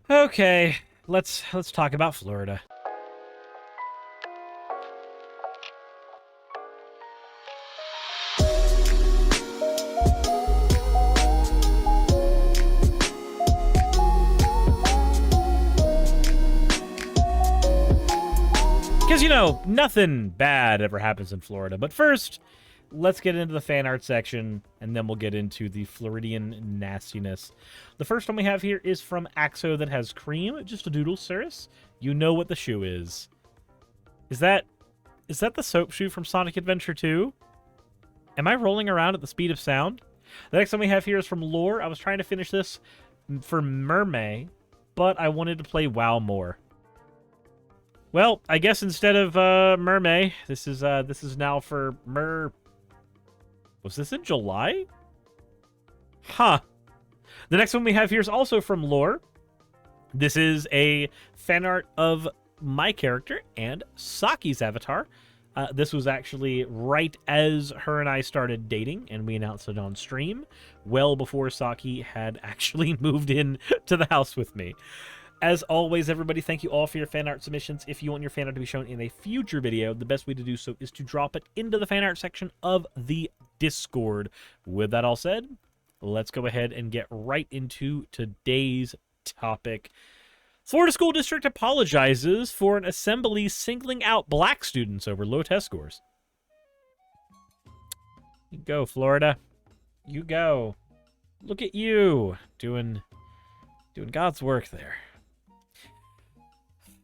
Okay, let's talk about Florida. Because, you know, nothing bad ever happens in Florida. But first, let's get into the fan art section, and then we'll get into the Floridian nastiness. The first one we have here is from Axo that has cream. Just a doodle, Suris. You know what the shoe is. Is that the soap shoe from Sonic Adventure 2? Am I rolling around at the speed of sound? The next one we have here is from Lore. I was trying to finish this for Mermaid, but I wanted to play WoW more. Well, I guess instead of Mermaid, this is now for Was this in July? Huh. The next one we have here is also from Lore. This is a fan art of my character and Saki's avatar. This was actually right as her and I started dating, and we announced it on stream, well before Saki had actually moved in to the house with me. As always, everybody, thank you all for your fan art submissions. If you want your fan art to be shown in a future video, the best way to do so is to drop it into the fan art section of the Discord. With that all said, let's go ahead and get right into today's topic. Florida School District apologizes for an assembly singling out black students over low test scores. You go, Florida. You go. Look at you doing God's work there.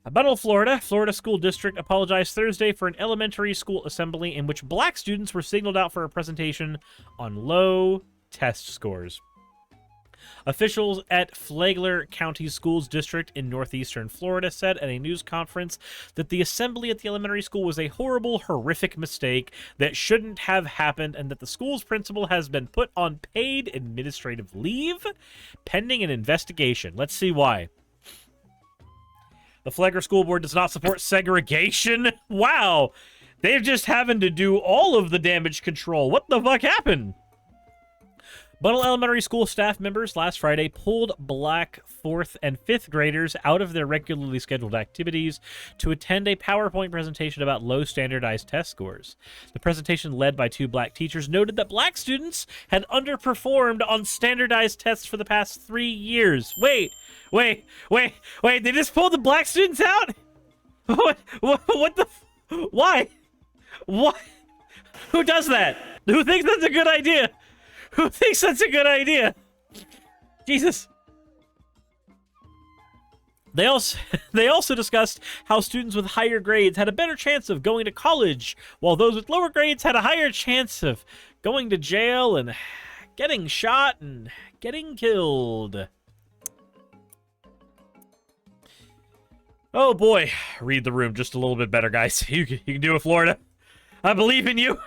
Buttle, Florida. Florida School District apologized Thursday for an elementary school assembly in which black students were singled out for a presentation on low test scores. Officials at Flagler County Schools District in northeastern Florida said at a news conference that the assembly at the elementary school was a horrible, horrific mistake that shouldn't have happened, and that the school's principal has been put on paid administrative leave pending an investigation. Let's see why. The Flagler School Board does not support segregation. Wow. They're just having to do all of the damage control. What the fuck happened? Buttle Elementary School staff members last Friday pulled black 4th and 5th graders out of their regularly scheduled activities to attend a PowerPoint presentation about low standardized test scores. The presentation, led by 2 black teachers, noted that black students had underperformed on standardized tests for the past 3 years. Wait, they just pulled the black students out? What the... Why? What? Who does that? Who thinks that's a good idea? Who thinks that's a good idea? Jesus. They also discussed how students with higher grades had a better chance of going to college, while those with lower grades had a higher chance of going to jail and getting shot and getting killed. Oh boy. Read the room just a little bit better, guys. You can do it, Florida. I believe in you.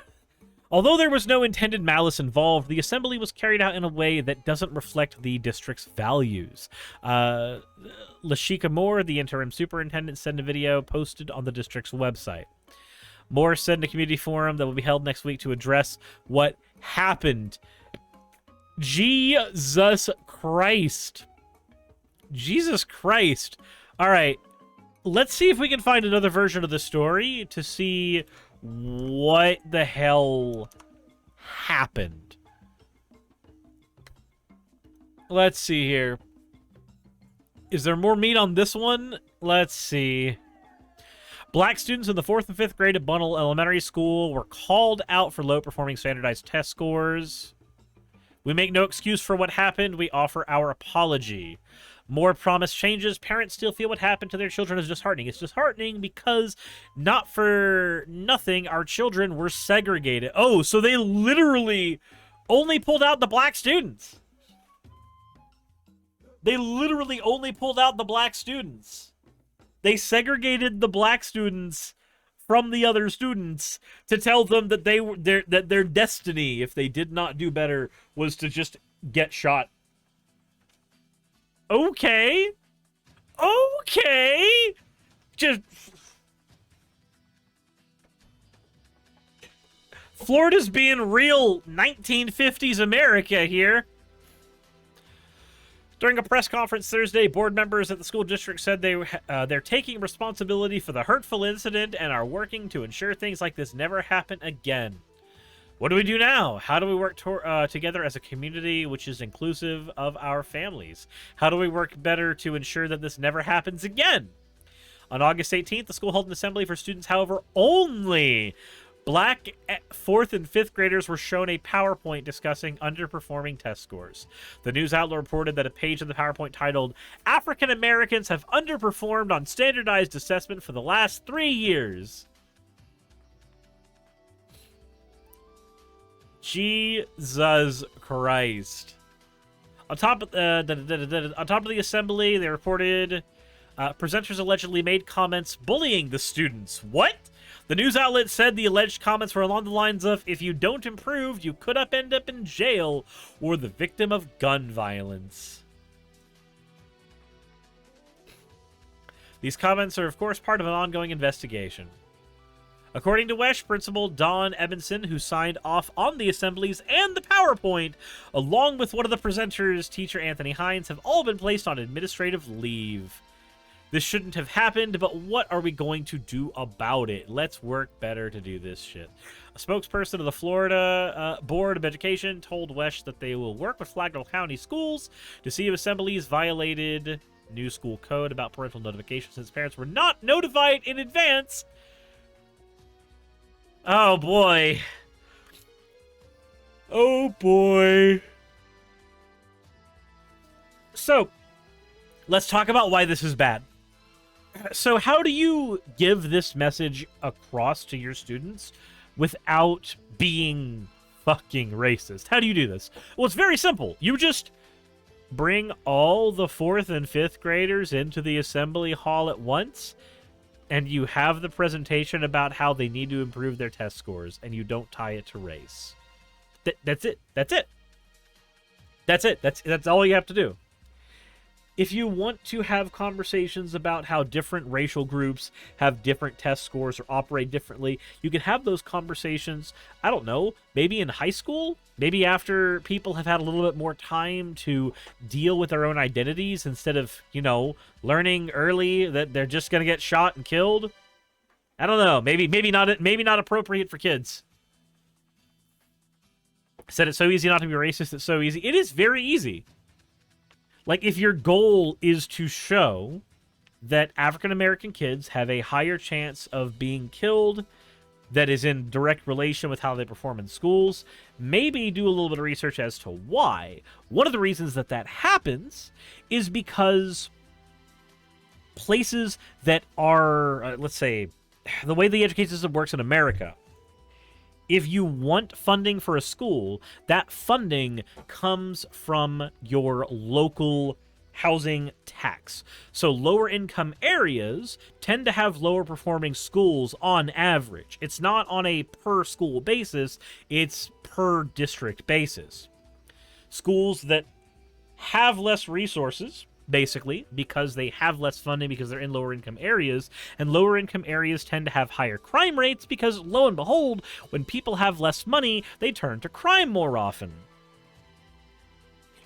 Although there was no intended malice involved, the assembly was carried out in a way that doesn't reflect the district's values. Lashika Moore, the interim superintendent, sent a video posted on the district's website. Moore said in a community forum that will be held next week to address what happened. Jesus Christ. Jesus Christ. All right. Let's see if we can find another version of the story to see what the hell happened. Let's see here. Is there more meat on this one? Let's see. Black students in the 4th and 5th grade at Bunnell Elementary School were called out for low-performing standardized test scores. We make no excuse for what happened. We offer our apology. More promised changes. Parents still feel what happened to their children is disheartening. It's disheartening because, not for nothing, our children were segregated. Oh, so they literally only pulled out the black students. They literally only pulled out the black students. They segregated the black students from the other students to tell them that their destiny, if they did not do better, was to just get shot. Okay. Just... Florida's being real 1950s America here. During a press conference Thursday, board members at the school district said they're taking responsibility for the hurtful incident and are working to ensure things like this never happen again. What do we do now? How do we work together as a community which is inclusive of our families? How do we work better to ensure that this never happens again? On August 18th, the school held an assembly for students. However, only Black 4th and 5th graders were shown a PowerPoint discussing underperforming test scores. The news outlet reported that a page of the PowerPoint titled, "African Americans have underperformed on standardized assessment for the last 3 years." Jesus Christ. On top of the assembly, they reported presenters allegedly made comments bullying the students. What? The news outlet said the alleged comments were along the lines of, "If you don't improve, you could end up in jail or the victim of gun violence." These comments are, of course, part of an ongoing investigation. According to WESH Principal Dawn Ebenson, who signed off on the assemblies and the PowerPoint, along with one of the presenters, teacher Anthony Hines, have all been placed on administrative leave. This shouldn't have happened, but what are we going to do about it? Let's work better to do this shit. A spokesperson of the Florida Board of Education told WESH that they will work with Flagler County schools to see if assemblies violated new school code about parental notification since parents were not notified in advance. Oh, boy. Oh, boy. So, let's talk about why this is bad. So how do you give this message across to your students without being fucking racist? How do you do this? Well, it's very simple. You just bring all the 4th and 5th graders into the assembly hall at once, and you have the presentation about how they need to improve their test scores, and you don't tie it to race. That's it. That's it. That's it. That's all you have to do. If you want to have conversations about how different racial groups have different test scores or operate differently, you can have those conversations, I don't know, maybe in high school? Maybe after people have had a little bit more time to deal with their own identities instead of, learning early that they're just going to get shot and killed? I don't know. Maybe not appropriate for kids. I said it's so easy not to be racist. It's so easy. It is very easy. Like, if your goal is to show that African-American kids have a higher chance of being killed that is in direct relation with how they perform in schools, maybe do a little bit of research as to why. One of the reasons that happens is because places that are, let's say, the way the education system works in America, if you want funding for a school, that funding comes from your local housing tax. So lower income areas tend to have lower performing schools on average. It's not on a per school basis, it's per district basis. Schools that have less resources, basically, because they have less funding because they're in lower income areas, and lower income areas tend to have higher crime rates because, lo and behold, when people have less money, they turn to crime more often.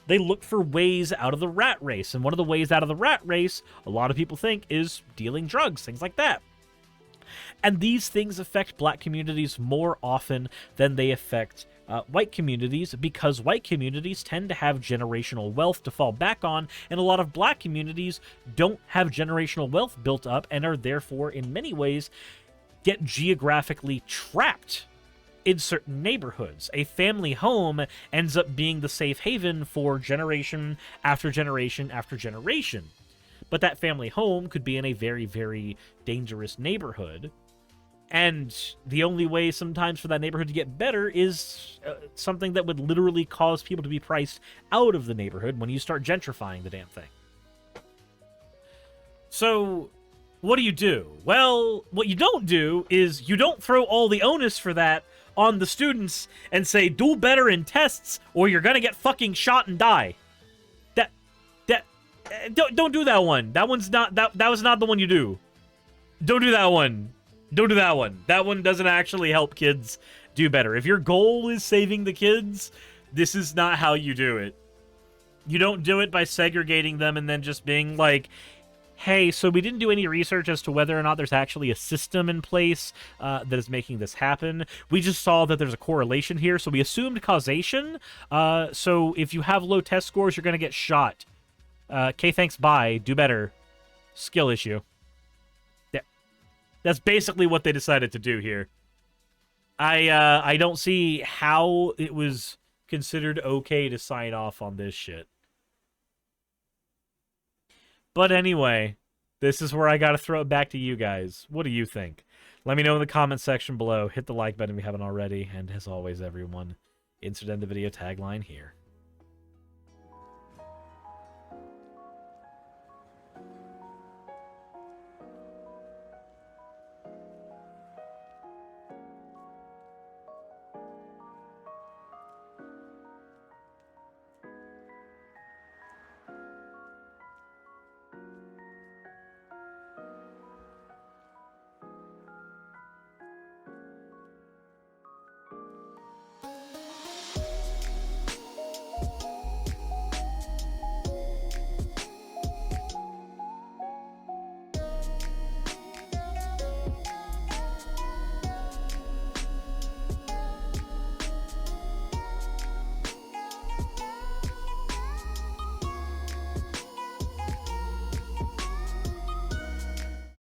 They look for ways out of the rat race, and one of the ways out of the rat race, a lot of people think, is dealing drugs, things like that. And these things affect black communities more often than they affect white communities, because white communities tend to have generational wealth to fall back on, and a lot of black communities don't have generational wealth built up and are therefore, in many ways, get geographically trapped in certain neighborhoods. A family home ends up being the safe haven for generation after generation after generation. But that family home could be in a very, very dangerous neighborhood. And the only way sometimes for that neighborhood to get better is something that would literally cause people to be priced out of the neighborhood when you start gentrifying the damn thing. So, what do? Well, what you don't do is you don't throw all the onus for that on the students and say, do better in tests or you're gonna get fucking shot and die. Don't do that one. That one's not, that was not the one you do. Don't do that one. Don't do that one. That one doesn't actually help kids do better. If your goal is saving the kids, this is not how you do it. You don't do it by segregating them and then just being like, hey, so we didn't do any research as to whether or not there's actually a system in place that is making this happen. We just saw that there's a correlation here, so we assumed causation. So if you have low test scores, you're going to get shot. Okay, thanks, bye. Do better. Skill issue. Yeah. That's basically what they decided to do here. I don't see how it was considered okay to sign off on this shit. But anyway, this is where I gotta throw it back to you guys. What do you think? Let me know in the comment section below. Hit the like button if you haven't already. And as always, everyone, insert end the video tagline here.